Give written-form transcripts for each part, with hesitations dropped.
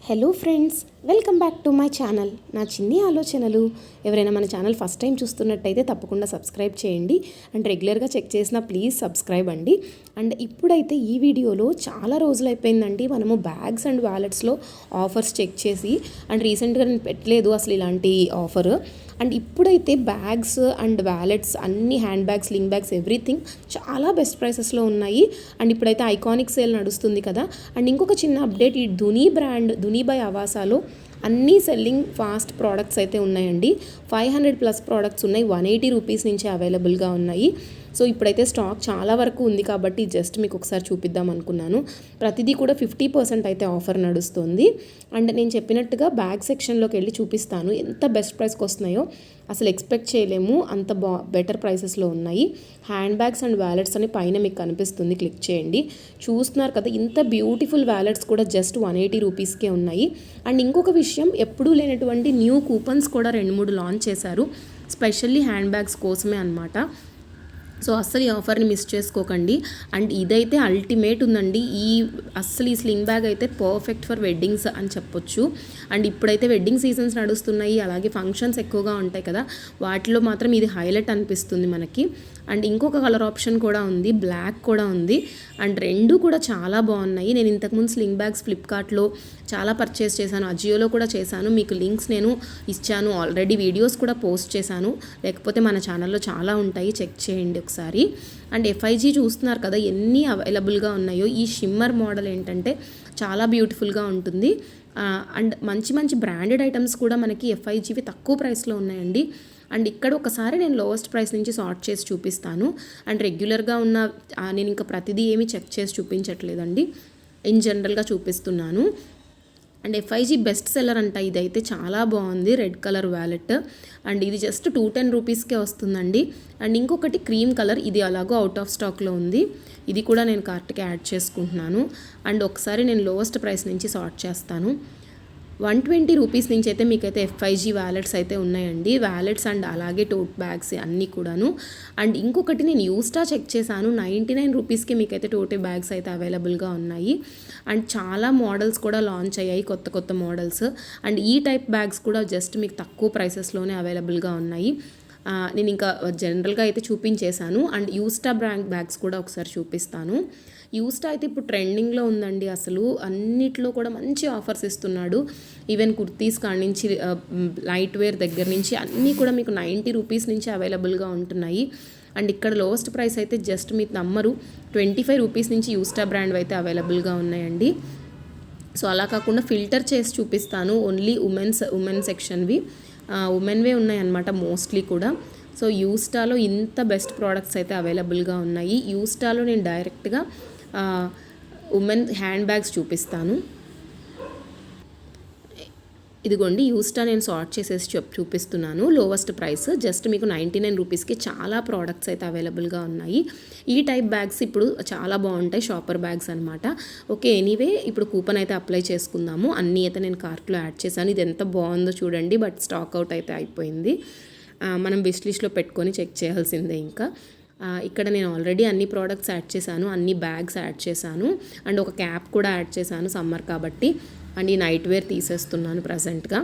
Hello friends, welcome back to my channel. నా చిన్ని ఆలోచనలు. ఎవరైనా మన ఛానల్ ఫస్ట్ టైం చూస్తున్నట్టయితే తప్పకుండా సబ్స్క్రైబ్ చేయండి. అండ్ రెగ్యులర్గా చెక్ చేసిన ప్లీజ్ సబ్స్క్రైబ్ అండి. అండ్ ఇప్పుడైతే ఈ వీడియోలో చాలా రోజులు అయిపోయిందండి మనము బ్యాగ్స్ అండ్ వ్యాలెట్స్లో ఆఫర్స్ చెక్ చేసి. అండ్ రీసెంట్గా నేను పెట్టలేదు అసలు ఇలాంటి ఆఫర్. అండ్ ఇప్పుడైతే బ్యాగ్స్ అండ్ వ్యాలెట్స్ అన్ని hand bags, sling bags, everything చాలా బెస్ట్ ప్రైసెస్లో ఉన్నాయి. అండ్ ఇప్పుడైతే ఐకానిక్ సేల్ నడుస్తుంది కదా. అండ్ ఇంకొక చిన్న అప్డేట్, ఈ ధుని బ్రాండ్, ధుని బై అవాసాలో అన్నీ సెల్లింగ్ ఫాస్ట్ ప్రోడక్ట్స్ అయితే ఉన్నాయండి. 500+ ప్రోడక్ట్స్ ఉన్నాయి, 180 రూపీస్ నుంచి అవైలబుల్గా ఉన్నాయి. సో ఇప్పుడైతే స్టాక్ చాలా వరకు ఉంది కాబట్టి జస్ట్ మీకు ఒకసారి చూపిద్దాం అనుకున్నాను. ప్రతిదీ కూడా 50% అయితే ఆఫర్ నడుస్తుంది. అండ్ నేను చెప్పినట్టుగా బ్యాగ్ సెక్షన్లోకి వెళ్ళి చూపిస్తాను ఎంత బెస్ట్ ప్రైస్కి వస్తున్నాయో. అసలు ఎక్స్పెక్ట్ చేయలేము, అంత బెటర్ ప్రైసెస్లో ఉన్నాయి. హ్యాండ్ బ్యాగ్స్ అండ్ వ్యాలెట్స్ అని పైన మీకు కనిపిస్తుంది, క్లిక్ చేయండి. చూస్తున్నారు కదా, ఇంత బ్యూటిఫుల్ వ్యాలెట్స్ కూడా జస్ట్ 180 రూపీస్కే ఉన్నాయి. అండ్ ఇంకొక విషయం, ఎప్పుడూ లేనటువంటి న్యూ కూపన్స్ కూడా 2-3 లాంచ్ చేశారు, స్పెషల్లీ హ్యాండ్ బ్యాగ్స్ కోసమే అనమాట. సో అస్సలు ఈ ఆఫర్ని మిస్ చేసుకోకండి. అండ్ ఇదైతే అల్టిమేట్ ఉందండి. అస్సలు ఈ స్లింగ్ బ్యాగ్ అయితే పర్ఫెక్ట్ ఫర్ వెడ్డింగ్స్ అని చెప్పొచ్చు. అండ్ ఇప్పుడైతే వెడ్డింగ్ సీజన్స్ నడుస్తున్నాయి, అలాగే ఫంక్షన్స్ ఎక్కువగా ఉంటాయి కదా, వాటిలో మాత్రం ఇది హైలైట్ అనిపిస్తుంది మనకి. అండ్ ఇంకొక కలర్ ఆప్షన్ కూడా ఉంది, బ్లాక్ కూడా ఉంది. అండ్ రెండు కూడా చాలా బాగున్నాయి. నేను ఇంతకుముందు స్లింగ్ బ్యాగ్స్ ఫ్లిప్కార్ట్లో చాలా పర్చేస్ చేశాను, అజియోలో కూడా చేశాను. మీకు లింక్స్ నేను ఇచ్చాను ఆల్రెడీ, వీడియోస్ కూడా పోస్ట్ చేశాను. లేకపోతే మన ఛానల్లో చాలా ఉంటాయి, చెక్ చేయండి ఒకసారి. అండ్ ఎఫ్ఐజీ చూస్తున్నారు కదా ఎన్ని అవైలబుల్గా ఉన్నాయో. ఈ షిమ్మర్ మోడల్ ఏంటంటే చాలా బ్యూటిఫుల్గా ఉంటుంది. అండ్ మంచి మంచి బ్రాండెడ్ ఐటమ్స్ కూడా మనకి ఎఫ్ఐజీవి తక్కువ ప్రైస్లో ఉన్నాయండి. అండ్ ఇక్కడ ఒకసారి నేను లోవెస్ట్ ప్రైస్ నుంచి సార్ట్ చేసి చూపిస్తాను. అండ్ రెగ్యులర్గా ఉన్న నేను ఇంకా ప్రతిదీ ఏమీ చెక్ చేసి చూపించట్లేదండి, ఇన్ జనరల్గా చూపిస్తున్నాను. అండ్ ఎఫ్ఐజీ బెస్ట్ సెల్లర్ అంట, ఇదైతే చాలా బాగుంది, రెడ్ కలర్ వ్యాలెట్. అండ్ ఇది జస్ట్ 210 రూపీస్కే వస్తుందండి. అండ్ ఇంకొకటి క్రీమ్ కలర్, ఇది అలాగో అవుట్ ఆఫ్ స్టాక్లో ఉంది, ఇది కూడా నేను కార్ట్కి యాడ్ చేసుకుంటున్నాను. అండ్ ఒకసారి నేను లోవెస్ట్ ప్రైస్ నుంచి సార్ట్ చేస్తాను. 120 రూపీస్ నుంచి అయితే మీకైతే ఎఫ్ఐజీ వ్యాలెట్స్ అయితే ఉన్నాయండి. వ్యాలెట్స్ అండ్ అలాగే టోట్ బ్యాగ్స్ అన్నీ కూడాను. అండ్ ఇంకొకటి నేను యూస్టా చెక్ చేశాను, 99 రూపీస్కి మీకైతే టోటే బ్యాగ్స్ అయితే అవైలబుల్గా ఉన్నాయి. అండ్ చాలా మోడల్స్ కూడా లాంచ్ అయ్యాయి, కొత్త కొత్త మోడల్స్. అండ్ ఈ టైప్ బ్యాగ్స్ కూడా జస్ట్ మీకు తక్కువ ప్రైసెస్లోనే అవైలబుల్గా ఉన్నాయి. నేను ఇంకా జనరల్గా అయితే చూపించేశాను. అండ్ యూస్టా బ్రాండ్ బ్యాగ్స్ కూడా ఒకసారి చూపిస్తాను. యూస్టా అయితే ఇప్పుడు ట్రెండింగ్లో ఉందండి. అసలు అన్నిట్లో కూడా మంచి ఆఫర్స్ ఇస్తున్నాడు. ఈవెన్ కుర్తీస్ కాడి నుంచి లైట్ వేర్ దగ్గర నుంచి అన్నీ కూడా మీకు 90 రూపీస్ నుంచి అవైలబుల్గా ఉంటున్నాయి. అండ్ ఇక్కడ లోవెస్ట్ ప్రైస్ అయితే జస్ట్ మీకు నమ్మరు, 25 రూపీస్ నుంచి యూస్టా బ్రాండ్ అయితే అవైలబుల్గా ఉన్నాయండి. సో అలా కాకుండా ఫిల్టర్ చేసి చూపిస్తాను, ఓన్లీ ఉమెన్ సెక్షన్వి, ఉమెన్వే ఉన్నాయన్నమాట మోస్ట్లీ కూడా. సో యూస్టాలో ఇంత బెస్ట్ ప్రోడక్ట్స్ అయితే అవైలబుల్గా ఉన్నాయి. యూస్టాలో నేను డైరెక్ట్గా ఉమెన్ హ్యాండ్ బ్యాగ్స్ చూపిస్తాను. ఇదిగోండి, యూస్టా నేను సార్ట్ చేసేసి చూపిస్తున్నాను. లోవెస్ట్ ప్రైస్ జస్ట్ మీకు 99 రూపీస్కి చాలా ప్రోడక్ట్స్ అయితే అవైలబుల్గా ఉన్నాయి. ఈ టైప్ బ్యాగ్స్ ఇప్పుడు చాలా బాగుంటాయి, షాపర్ బ్యాగ్స్ అనమాట. ఓకే, ఎనీవే ఇప్పుడు కూపన్ అయితే అప్లై చేసుకుందాము. అన్నీ అయితే నేను కార్ట్లో యాడ్ చేశాను. ఇది ఎంత బాగుందో చూడండి, బట్ స్టాక్ అవుట్ అయితే అయిపోయింది. మనం విష్ లిస్ట్లో పెట్టుకొని చెక్ చేయాల్సిందే. ఇంకా ఇక్కడ నేను ఆల్రెడీ అన్ని ప్రోడక్ట్స్ యాడ్ చేశాను, అన్ని బ్యాగ్స్ యాడ్ చేశాను. అండ్ ఒక క్యాప్ కూడా యాడ్ చేశాను సమ్మర్ కాబట్టి. అండ్ ఈ నైట్ వేర్ తీసేస్తున్నాను ప్రజెంట్గా.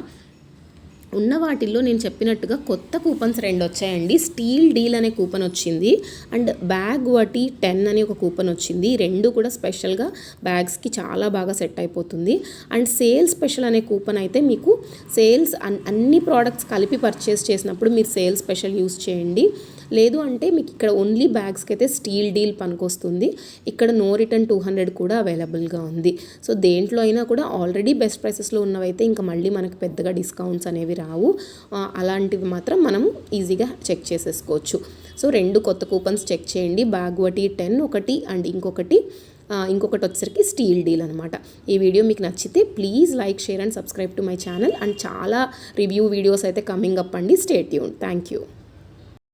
ఉన్న వాటిల్లో నేను చెప్పినట్టుగా కొత్త కూపన్స్ 2 వచ్చాయండి. స్టీల్ డీల్ అనే కూపన్ వచ్చింది, అండ్ బ్యాగ్ వాటి 10 అనే ఒక కూపన్ వచ్చింది. రెండు కూడా స్పెషల్గా బ్యాగ్స్కి చాలా బాగా సెట్ అయిపోతుంది. అండ్ సేల్ స్పెషల్ అనే కూపన్ అయితే మీకు సేల్స్ అన్ని ప్రోడక్ట్స్ కలిపి పర్చేస్ చేసినప్పుడు మీరు సేల్ స్పెషల్ యూస్ చేయండి. లేదు అంటే మీకు ఇక్కడ ఓన్లీ బ్యాగ్స్కి అయితే స్టీల్ డీల్ పనికొస్తుంది. ఇక్కడ నో రిటర్న్ 200 కూడా అవైలబుల్గా ఉంది. సో దేంట్లో అయినా కూడా ఆల్రెడీ బెస్ట్ ప్రైసెస్లో ఉన్నవైతే ఇంకా మళ్ళీ మనకు పెద్దగా డిస్కౌంట్స్ అనేవి రావు. అలాంటివి మాత్రం మనం ఈజీగా చెక్ చేసేసుకోవచ్చు. సో 2 కొత్త కూపన్స్ చెక్ చేయండి, బ్యాగ్ ఒకటి 10 ఒకటి, అండ్ ఇంకొకటి వచ్చేసరికి స్టీల్ డీల్ అనమాట. ఈ వీడియో మీకు నచ్చితే please like, share and subscribe to my channel. And చాలా రివ్యూ వీడియోస్ అయితే కమింగ్ అప్ అండి. Stay tuned. Thank you.